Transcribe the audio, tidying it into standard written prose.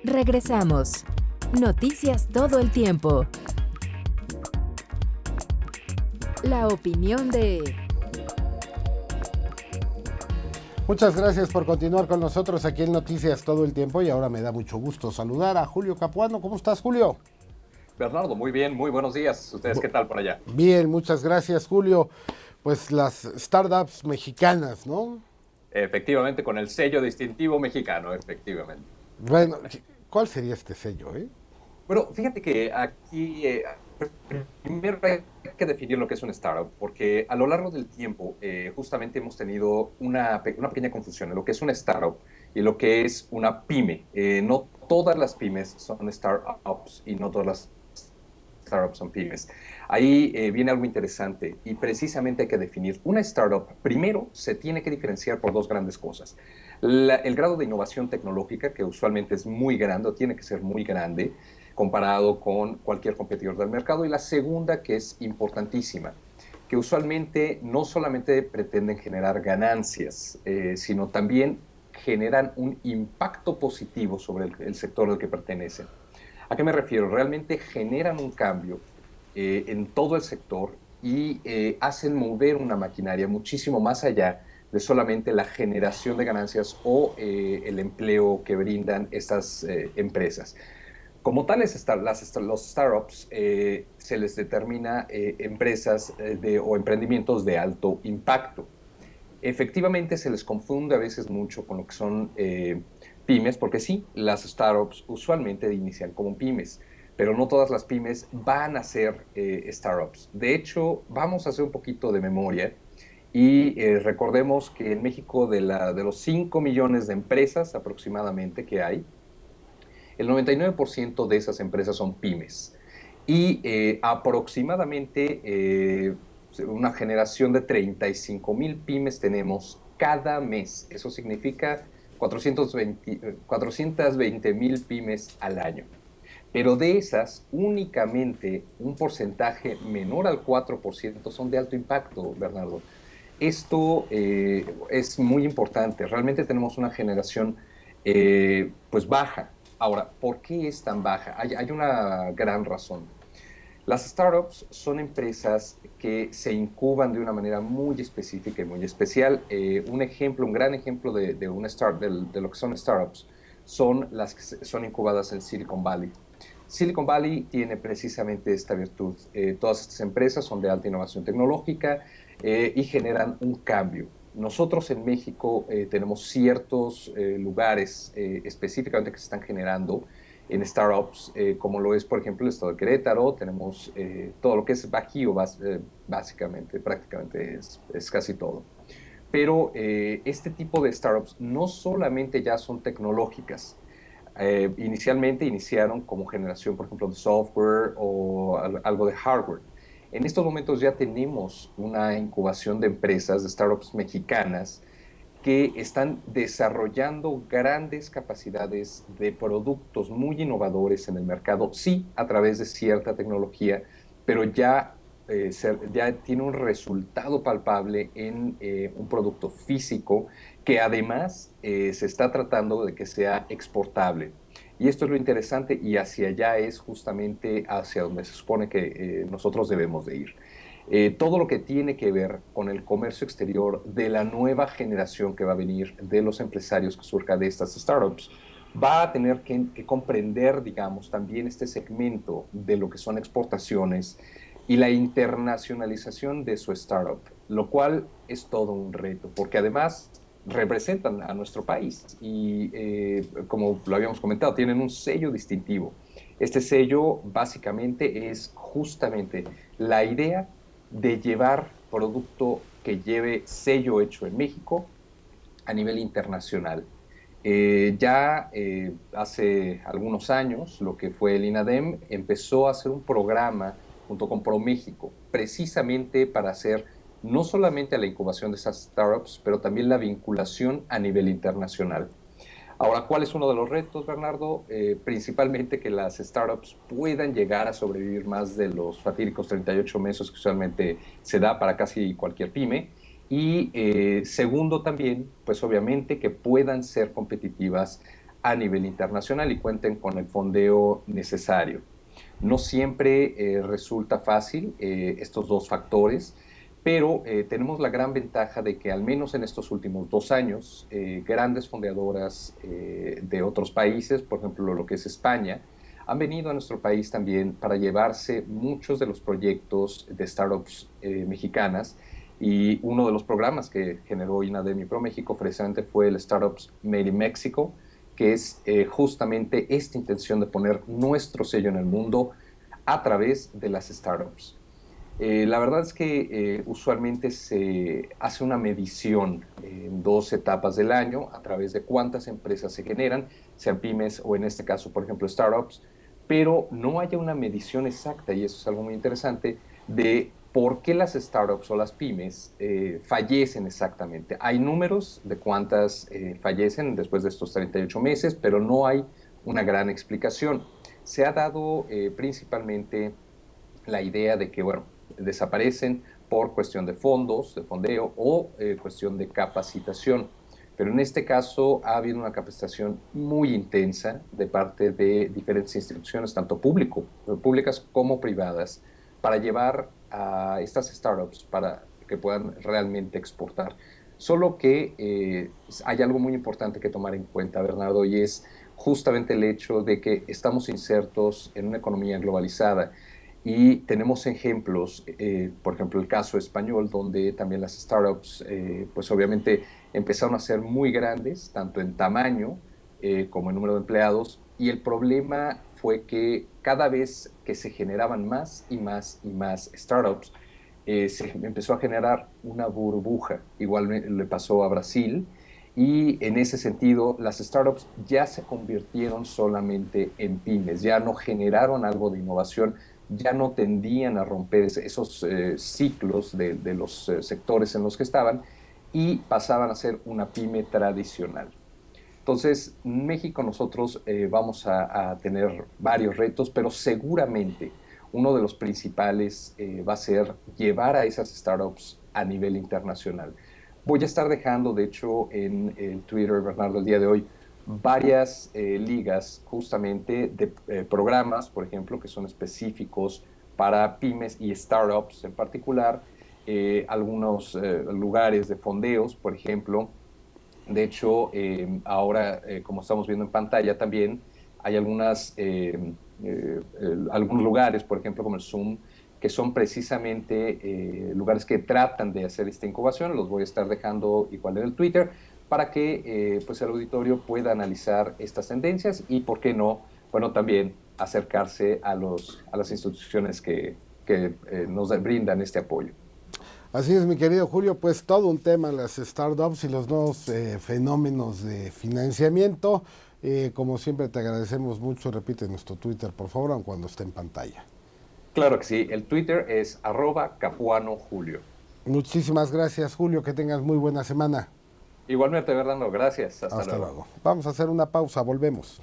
Regresamos. Noticias todo el tiempo. La opinión de... Muchas gracias por continuar con nosotros aquí en Noticias todo el tiempo y ahora me da mucho gusto saludar a Julio Capuano. ¿Cómo estás, Julio? Bernardo, muy bien, muy buenos días. ¿Ustedes qué tal por allá? Bien, muchas gracias, Julio. Pues las startups mexicanas, ¿no? Efectivamente, con el sello distintivo mexicano, efectivamente. Bueno, ¿cuál sería este sello, eh? Bueno, fíjate que aquí primero hay que definir lo que es una startup, porque a lo largo del tiempo justamente hemos tenido una pequeña confusión en lo que es una startup y lo que es una pyme. No todas las pymes son startups y no todas las startups son pymes. Ahí viene algo interesante y precisamente hay que definir. Una startup, primero, se tiene que diferenciar por dos grandes cosas. El grado de innovación tecnológica, que usualmente es muy grande o tiene que ser muy grande comparado con cualquier competidor del mercado. Y la segunda, que es importantísima, que usualmente no solamente pretenden generar ganancias, sino también generan un impacto positivo sobre el sector al que pertenecen. ¿A qué me refiero? Realmente generan un cambio en todo el sector y hacen mover una maquinaria muchísimo más allá de solamente la generación de ganancias o el empleo que brindan estas empresas. Como tales, los startups se les determina empresas o emprendimientos de alto impacto. Efectivamente, se les confunde a veces mucho con lo que son pymes, porque sí, las startups usualmente inician como pymes, pero no todas las pymes van a ser startups. De hecho, vamos a hacer un poquito de memoria y recordemos que en México de los 5 millones de empresas aproximadamente que hay, el 99% de esas empresas son pymes. Y aproximadamente una generación de 35,000 pymes tenemos cada mes. Eso significa 420,000 pymes al año. Pero de esas, únicamente un porcentaje menor al 4% son de alto impacto, Bernardo. Esto es muy importante. Realmente tenemos una generación pues baja. Ahora, ¿por qué es tan baja? Hay una gran razón. Las startups son empresas que se incuban de una manera muy específica y muy especial. Un ejemplo, un gran ejemplo de lo que son startups son las que son incubadas en Silicon Valley. Silicon Valley tiene precisamente esta virtud. Todas estas empresas son de alta innovación tecnológica y generan un cambio. Nosotros en México tenemos ciertos lugares específicamente que se están generando en startups, como lo es, por ejemplo, el estado de Querétaro. Tenemos todo lo que es Bajío, básicamente, prácticamente es casi todo. Pero este tipo de startups no solamente ya son tecnológicas. Inicialmente iniciaron como generación, por ejemplo, de software o algo de hardware. En estos momentos ya tenemos una incubación de empresas, de startups mexicanas, que están desarrollando grandes capacidades de productos muy innovadores en el mercado, sí, a través de cierta tecnología, pero ya tiene un resultado palpable en un producto físico que además se está tratando de que sea exportable. Y esto es lo interesante y hacia allá es justamente hacia donde se supone que nosotros debemos de ir. Todo lo que tiene que ver con el comercio exterior de la nueva generación que va a venir de los empresarios que surja de estas startups, va a tener que comprender, digamos, también este segmento de lo que son exportaciones y la internacionalización de su startup, lo cual es todo un reto, porque además representan a nuestro país y, como lo habíamos comentado, tienen un sello distintivo. Este sello básicamente es justamente la idea de llevar producto que lleve sello hecho en México a nivel internacional. Hace algunos años, lo que fue el INADEM empezó a hacer un programa junto con ProMéxico, precisamente para hacer no solamente la incubación de esas startups, pero también la vinculación a nivel internacional. Ahora, ¿cuál es uno de los retos, Bernardo? Principalmente que las startups puedan llegar a sobrevivir más de los fatídicos 38 meses que usualmente se da para casi cualquier pyme. Y segundo también, pues obviamente que puedan ser competitivas a nivel internacional y cuenten con el fondeo necesario. No siempre resulta fácil estos dos factores, pero tenemos la gran ventaja de que al menos en estos últimos 2 años, grandes fondeadoras de otros países, por ejemplo lo que es España, han venido a nuestro país también para llevarse muchos de los proyectos de startups mexicanas, y uno de los programas que generó INADEMI Pro México precisamente fue el Startups Made in Mexico, que es justamente esta intención de poner nuestro sello en el mundo a través de las startups. La verdad es que usualmente se hace una medición en 2 etapas del año a través de cuántas empresas se generan, sean pymes o en este caso, por ejemplo, startups, pero no haya una medición exacta, y eso es algo muy interesante, de por qué las startups o las pymes fallecen exactamente. Hay números de cuántas fallecen después de estos 38 meses, pero no hay una gran explicación. Se ha dado principalmente la idea de que, bueno, desaparecen por cuestión de fondos, de fondeo o cuestión de capacitación. Pero en este caso ha habido una capacitación muy intensa de parte de diferentes instituciones, tanto públicas como privadas, para llevar a estas startups para que puedan realmente exportar. Solo que hay algo muy importante que tomar en cuenta, Bernardo, y es justamente el hecho de que estamos insertos en una economía globalizada. Y tenemos ejemplos, por ejemplo, el caso español, donde también las startups, pues obviamente empezaron a ser muy grandes, tanto en tamaño como en número de empleados, y el problema fue que cada vez que se generaban más y más y más startups, se empezó a generar una burbuja. Igual le pasó a Brasil, y en ese sentido las startups ya se convirtieron solamente en pymes, ya no generaron algo de innovación, ya no tendían a romper esos ciclos de los sectores en los que estaban, y pasaban a ser una pyme tradicional. Entonces, en México nosotros vamos a tener varios retos, pero seguramente uno de los principales va a ser llevar a esas startups a nivel internacional. Voy a estar dejando, de hecho, en el Twitter, Bernardo, el día de hoy, varias ligas justamente de programas, por ejemplo, que son específicos para pymes y startups en particular, algunos lugares de fondeos, por ejemplo. De hecho, ahora, como estamos viendo en pantalla también, hay algunos lugares, por ejemplo, como el Zoom, que son precisamente lugares que tratan de hacer esta incubación. Los voy a estar dejando igual en el Twitter para que pues el auditorio pueda analizar estas tendencias y, ¿por qué no? Bueno, también acercarse a las instituciones que nos brindan este apoyo. Así es, mi querido Julio, pues todo un tema, las startups y los nuevos fenómenos de financiamiento. Como siempre te agradecemos mucho, repite nuestro Twitter, por favor, aun cuando esté en pantalla. Claro que sí, el Twitter es @capuanojulio. Muchísimas gracias, Julio, que tengas muy buena semana. Igualmente, Fernando, gracias. Hasta Hasta luego. luego. Vamos a hacer una pausa, volvemos.